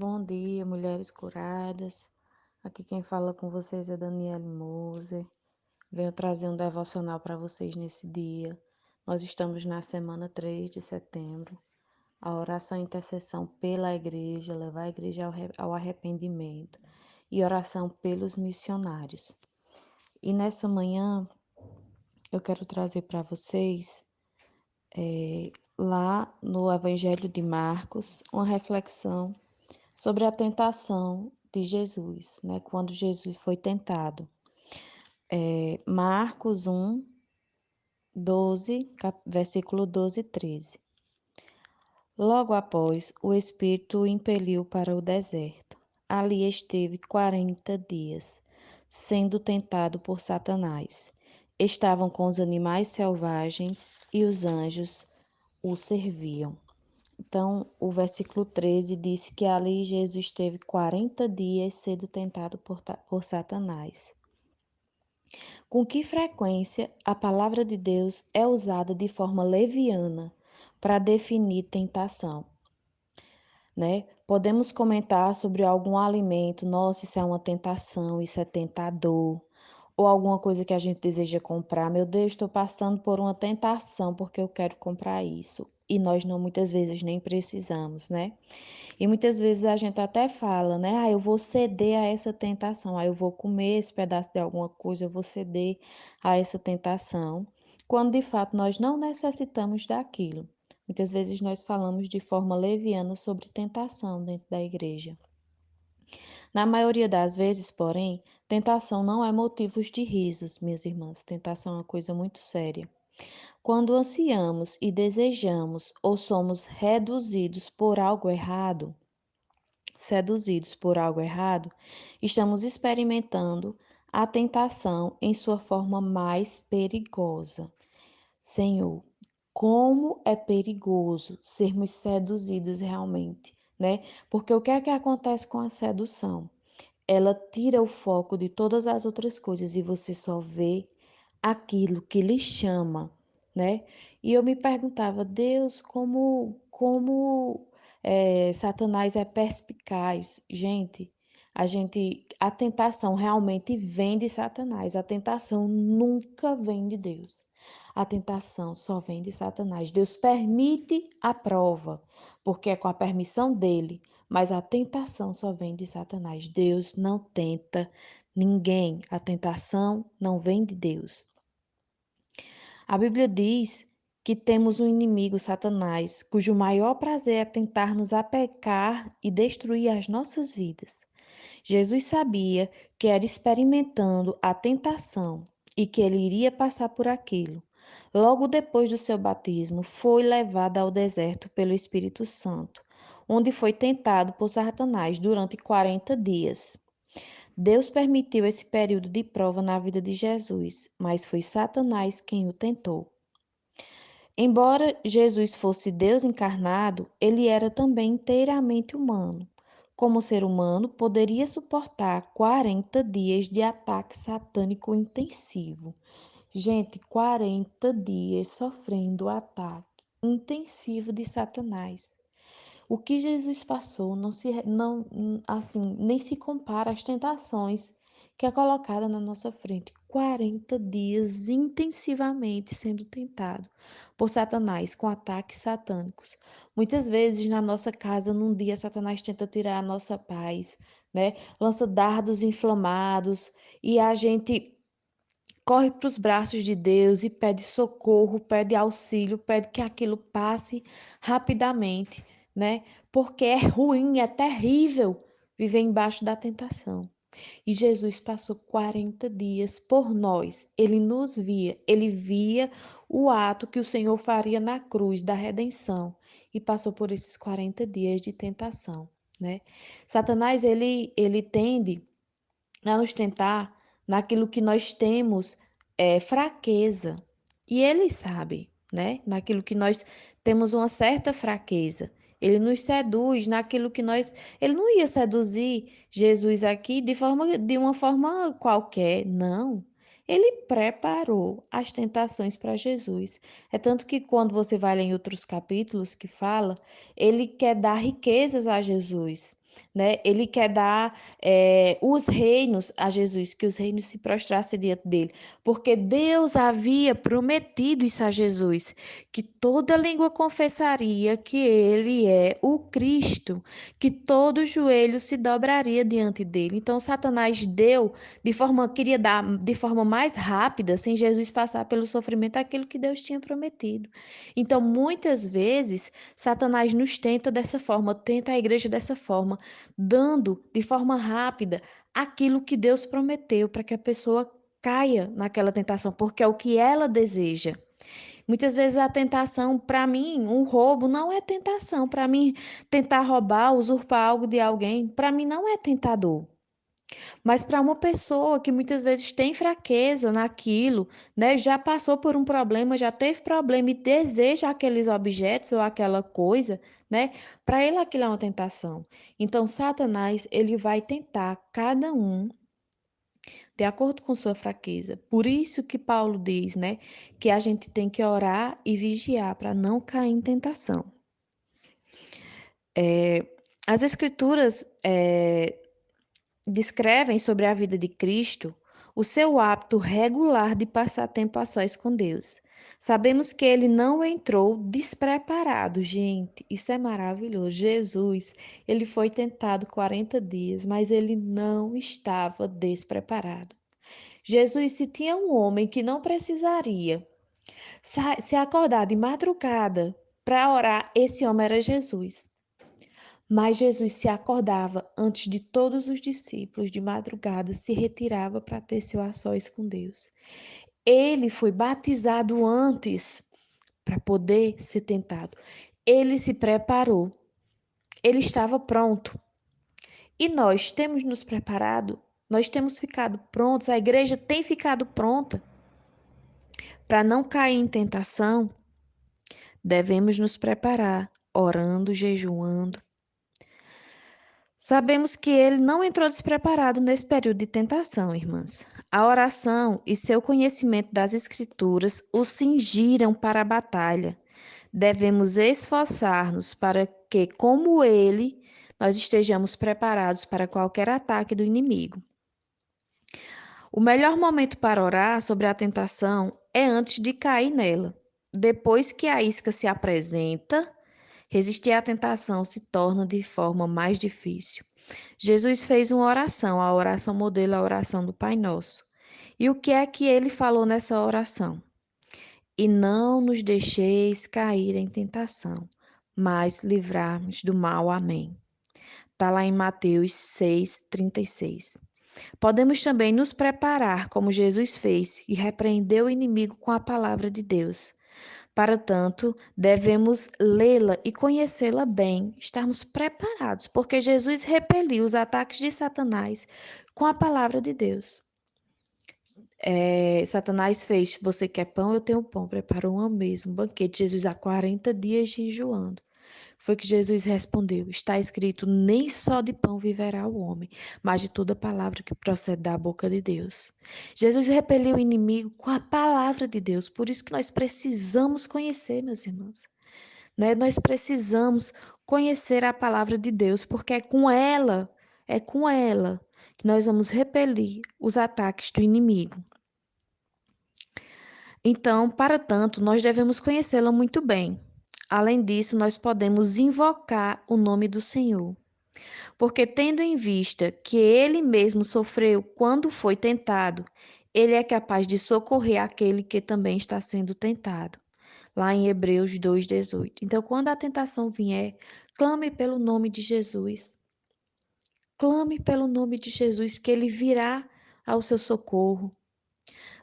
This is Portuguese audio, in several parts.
Bom dia, mulheres curadas. Aqui quem fala com vocês é Daniele Moser. Venho trazer um devocional para vocês nesse dia. Nós estamos na semana 3 de setembro. A oração e intercessão pela igreja, levar a igreja ao arrependimento e oração pelos missionários. E nessa manhã eu quero trazer para vocês, lá no Evangelho de Marcos, uma reflexão sobre a tentação de Jesus, né? Quando Jesus foi tentado. Marcos 1, 12, versículo 12 e 13. Logo após, o Espírito o impeliu para o deserto. Ali esteve 40 dias, sendo tentado por Satanás. Estavam com os animais selvagens e os anjos o serviam. Então, o versículo 13 diz que ali Jesus esteve 40 dias sendo tentado por Satanás. Com que frequência a palavra de Deus é usada de forma leviana para definir tentação, né? Podemos comentar sobre algum alimento, nossa, isso é uma tentação, isso é tentador, ou alguma coisa que a gente deseja comprar. Meu Deus, estou passando por uma tentação porque eu quero comprar isso. E nós não muitas vezes nem precisamos, né? E muitas vezes a gente até fala, né? Eu vou ceder a essa tentação, eu vou comer esse pedaço de alguma coisa, eu vou ceder a essa tentação, quando de fato nós não necessitamos daquilo. Muitas vezes nós falamos de forma leviana sobre tentação dentro da igreja. Na maioria das vezes, porém, tentação não é motivo de risos, minhas irmãs. Tentação é uma coisa muito séria. Quando ansiamos e desejamos ou somos seduzidos por algo errado, estamos experimentando a tentação em sua forma mais perigosa. Senhor, como é perigoso sermos seduzidos realmente, né? Porque o que é que acontece com a sedução? Ela tira o foco de todas as outras coisas e você só vê aquilo que lhe chama, né? E eu me perguntava, Deus, como Satanás é perspicaz. Gente, a tentação realmente vem de Satanás. A tentação nunca vem de Deus. A tentação só vem de Satanás. Deus permite a prova, porque é com a permissão dele, mas a tentação só vem de Satanás. Deus não tenta ninguém. A tentação não vem de Deus. A Bíblia diz que temos um inimigo, Satanás, cujo maior prazer é tentar-nos a pecar e destruir as nossas vidas. Jesus sabia que era experimentando a tentação e que ele iria passar por aquilo. Logo depois do seu batismo, foi levado ao deserto pelo Espírito Santo, onde foi tentado por Satanás durante 40 dias. Deus permitiu esse período de prova na vida de Jesus, mas foi Satanás quem o tentou. Embora Jesus fosse Deus encarnado, ele era também inteiramente humano. Como ser humano, poderia suportar 40 dias de ataque satânico intensivo. Gente, 40 dias sofrendo o ataque intensivo de Satanás. O que Jesus passou nem se compara às tentações que é colocada na nossa frente. 40 dias intensivamente sendo tentado por Satanás com ataques satânicos. Muitas vezes na nossa casa, num dia, Satanás tenta tirar a nossa paz, né? Lança dardos inflamados e a gente corre para os braços de Deus e pede socorro, pede auxílio, pede que aquilo passe rapidamente, né? Porque é ruim, é terrível viver embaixo da tentação. E Jesus passou 40 dias por nós. Ele nos via, ele via o ato que o Senhor faria na cruz da redenção e passou por esses 40 dias de tentação, né? Satanás, ele tende a nos tentar naquilo que nós temos fraqueza. E ele sabe, né? Naquilo que nós temos uma certa fraqueza. Ele nos seduz naquilo que nós. Ele não ia seduzir Jesus aqui de uma forma qualquer, não. Ele preparou as tentações para Jesus. É tanto que quando você vai ler em outros capítulos que fala, ele quer dar riquezas a Jesus. né? Ele quer dar os reinos a Jesus, que os reinos se prostrassem diante dele, porque Deus havia prometido isso a Jesus, que toda língua confessaria que ele é o Cristo, que todo joelho se dobraria diante dele. Então Satanás queria dar de forma mais rápida, sem Jesus passar pelo sofrimento, aquilo que Deus tinha prometido. Então muitas vezes Satanás nos tenta dessa forma, tenta a igreja dessa forma, dando de forma rápida aquilo que Deus prometeu para que a pessoa caia naquela tentação, porque é o que ela deseja. Muitas vezes a tentação, para mim, um roubo não é tentação. Para mim, tentar roubar, usurpar algo de alguém, para mim não é tentador. Mas para uma pessoa que muitas vezes tem fraqueza naquilo, né, já passou por um problema, já teve problema e deseja aqueles objetos ou aquela coisa, né, para ele aquilo é uma tentação. Então, Satanás, ele vai tentar cada um de acordo com sua fraqueza. Por isso que Paulo diz, né, que a gente tem que orar e vigiar para não cair em tentação. As escrituras descrevem sobre a vida de Cristo o seu hábito regular de passar tempo a sós com Deus. Sabemos que ele não entrou despreparado, gente. Isso é maravilhoso. Jesus, ele foi tentado 40 dias, mas ele não estava despreparado. Jesus, se tinha um homem que não precisaria se acordar de madrugada para orar, esse homem era Jesus. Mas Jesus se acordava antes de todos os discípulos de madrugada, se retirava para ter seu a sós com Deus. Ele foi batizado antes para poder ser tentado. Ele se preparou. Ele estava pronto. E nós temos nos preparado, nós temos ficado prontos, a igreja tem ficado pronta para não cair em tentação. Devemos nos preparar, orando, jejuando. Sabemos que ele não entrou despreparado nesse período de tentação, irmãs. A oração e seu conhecimento das Escrituras o cingiram para a batalha. Devemos esforçar-nos para que, como ele, nós estejamos preparados para qualquer ataque do inimigo. O melhor momento para orar sobre a tentação é antes de cair nela. Depois que a isca se apresenta, resistir à tentação se torna de forma mais difícil. Jesus fez uma oração, a oração modelo, a oração do Pai Nosso. E o que é que ele falou nessa oração? E não nos deixeis cair em tentação, mas livrar-nos do mal. Amém. Está lá em Mateus 6:36. Podemos também nos preparar, como Jesus fez, e repreender o inimigo com a palavra de Deus. Para tanto, devemos lê-la e conhecê-la bem, estarmos preparados, porque Jesus repeliu os ataques de Satanás com a palavra de Deus. Satanás fez: você quer pão? Eu tenho pão. Preparou uma mesa, um banquete. Jesus há 40 dias jejuando. Foi que Jesus respondeu: está escrito, nem só de pão viverá o homem, mas de toda palavra que procede da boca de Deus. Jesus repeliu o inimigo com a palavra de Deus. Por isso que nós precisamos conhecer, meus irmãos. Né? Nós precisamos conhecer a palavra de Deus, porque é com ela que nós vamos repelir os ataques do inimigo. Então, para tanto, nós devemos conhecê-la muito bem. Além disso, nós podemos invocar o nome do Senhor, porque tendo em vista que ele mesmo sofreu quando foi tentado, ele é capaz de socorrer aquele que também está sendo tentado. Lá em Hebreus 2:18. Então, quando a tentação vier, clame pelo nome de Jesus. Clame pelo nome de Jesus, que ele virá ao seu socorro.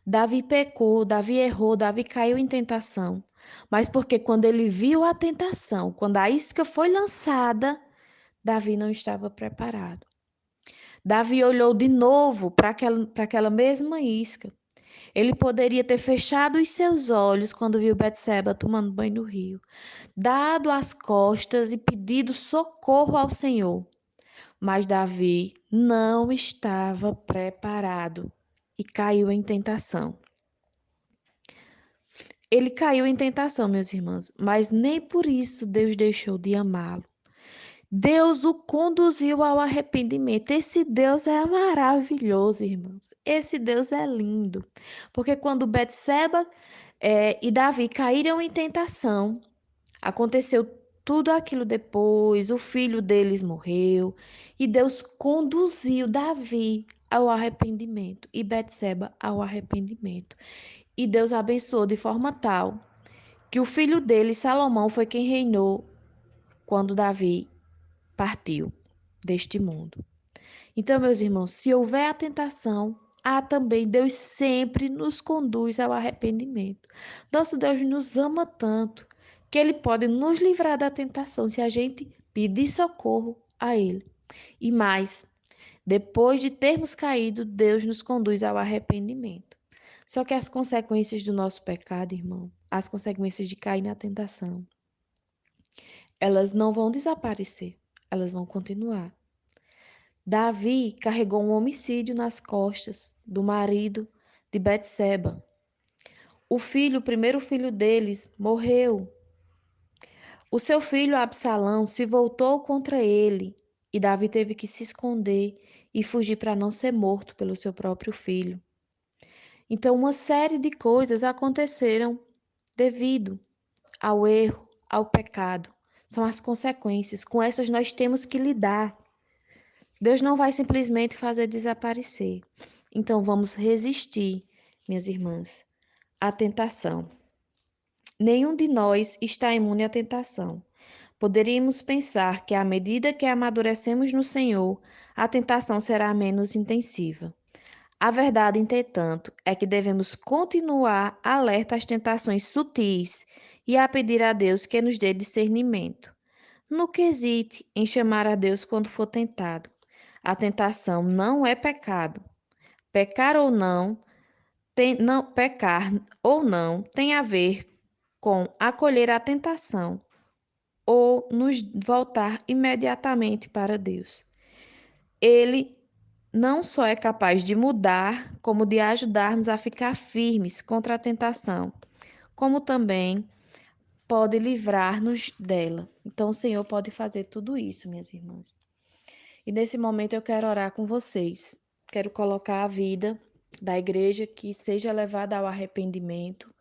Davi pecou, Davi errou, Davi caiu em tentação. Mas porque quando ele viu a tentação, quando a isca foi lançada, Davi não estava preparado. Davi olhou de novo para aquela mesma isca. Ele poderia ter fechado os seus olhos quando viu Betseba tomando banho no rio, dado as costas e pedido socorro ao Senhor. Mas Davi não estava preparado e caiu em tentação. Ele caiu em tentação, meus irmãos, mas nem por isso Deus deixou de amá-lo. Deus o conduziu ao arrependimento. Esse Deus é maravilhoso, irmãos. Esse Deus é lindo. Porque quando Betseba e Davi caíram em tentação, aconteceu tudo aquilo depois, o filho deles morreu, e Deus conduziu Davi ao arrependimento e Betseba ao arrependimento. E Deus abençoou de forma tal que o filho dele, Salomão, foi quem reinou quando Davi partiu deste mundo. Então, meus irmãos, se houver a tentação, há também, Deus sempre nos conduz ao arrependimento. Nosso Deus nos ama tanto que Ele pode nos livrar da tentação se a gente pedir socorro a Ele. E mais, depois de termos caído, Deus nos conduz ao arrependimento. Só que as consequências do nosso pecado, irmão, as consequências de cair na tentação, elas não vão desaparecer, elas vão continuar. Davi carregou um homicídio nas costas do marido de Betseba. O primeiro filho deles, morreu. O seu filho Absalão se voltou contra ele e Davi teve que se esconder e fugir para não ser morto pelo seu próprio filho. Então, uma série de coisas aconteceram devido ao erro, ao pecado. São as consequências. Com essas nós temos que lidar. Deus não vai simplesmente fazer desaparecer. Então vamos resistir, minhas irmãs, à tentação. Nenhum de nós está imune à tentação. Poderíamos pensar que à medida que amadurecemos no Senhor, a tentação será menos intensiva. A verdade, entretanto, é que devemos continuar alerta às tentações sutis e a pedir a Deus que nos dê discernimento. No que hesite em chamar a Deus quando for tentado. A tentação não é pecado. Pecar ou pecar ou não tem a ver com acolher a tentação ou nos voltar imediatamente para Deus. Ele não só é capaz de mudar, como de ajudar-nos a ficar firmes contra a tentação, como também pode livrar-nos dela. Então, o Senhor pode fazer tudo isso, minhas irmãs. E nesse momento eu quero orar com vocês. Quero colocar a vida da igreja que seja levada ao arrependimento,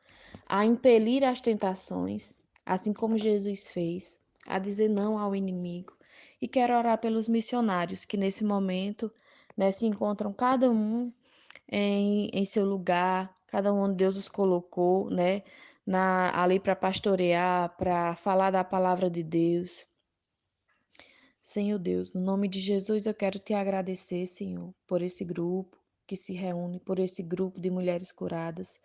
a impelir as tentações, assim como Jesus fez, a dizer não ao inimigo. E quero orar pelos missionários que nesse momento, né, se encontram cada um em seu lugar, cada um onde Deus os colocou, né, ali para pastorear, para falar da palavra de Deus. Senhor Deus, no nome de Jesus eu quero te agradecer, Senhor, por esse grupo que se reúne, por esse grupo de mulheres curadas,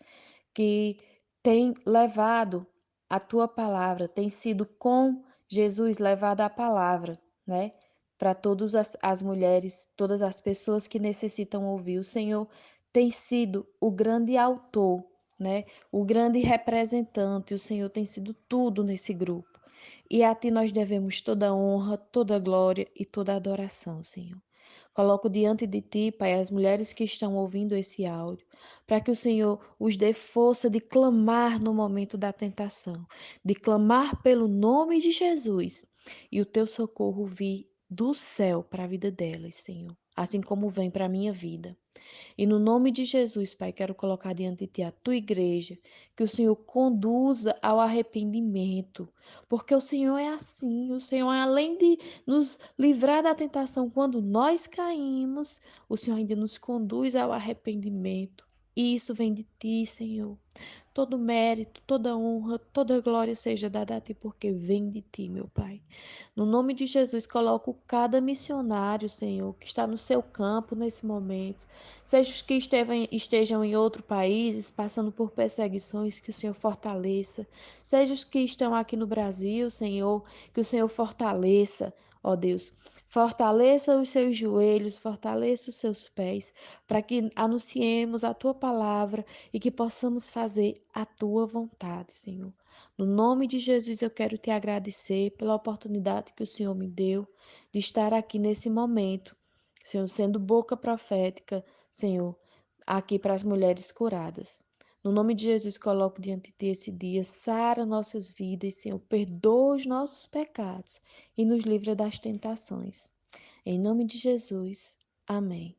que tem levado a tua palavra, tem sido com Jesus levada a palavra, né? Para todas as mulheres, todas as pessoas que necessitam ouvir. O Senhor tem sido o grande autor, né? O grande representante. O Senhor tem sido tudo nesse grupo. E a ti nós devemos toda honra, toda glória e toda adoração, Senhor. Coloco diante de ti, Pai, as mulheres que estão ouvindo esse áudio, para que o Senhor os dê força de clamar no momento da tentação, de clamar pelo nome de Jesus e o teu socorro vir do céu para a vida delas, Senhor, assim como vem para a minha vida. E no nome de Jesus, Pai, quero colocar diante de Ti a Tua igreja, que o Senhor conduza ao arrependimento, porque o Senhor é assim, o Senhor, além de nos livrar da tentação quando nós caímos, o Senhor ainda nos conduz ao arrependimento. E isso vem de Ti, Senhor. Todo mérito, toda honra, toda glória seja dada a Ti, porque vem de Ti, meu Pai. No nome de Jesus, coloco cada missionário, Senhor, que está no seu campo nesse momento, seja os que estejam em outros países, passando por perseguições, que o Senhor fortaleça, seja os que estão aqui no Brasil, Senhor, que o Senhor fortaleça, ó Deus. Fortaleça os seus joelhos, fortaleça os seus pés, para que anunciemos a tua palavra e que possamos fazer a tua vontade, Senhor. No nome de Jesus, eu quero te agradecer pela oportunidade que o Senhor me deu de estar aqui nesse momento, Senhor, sendo boca profética, Senhor, aqui para as mulheres curadas. No nome de Jesus, coloco diante de ti esse dia, sara nossas vidas, Senhor, perdoa os nossos pecados e nos livra das tentações. Em nome de Jesus, amém.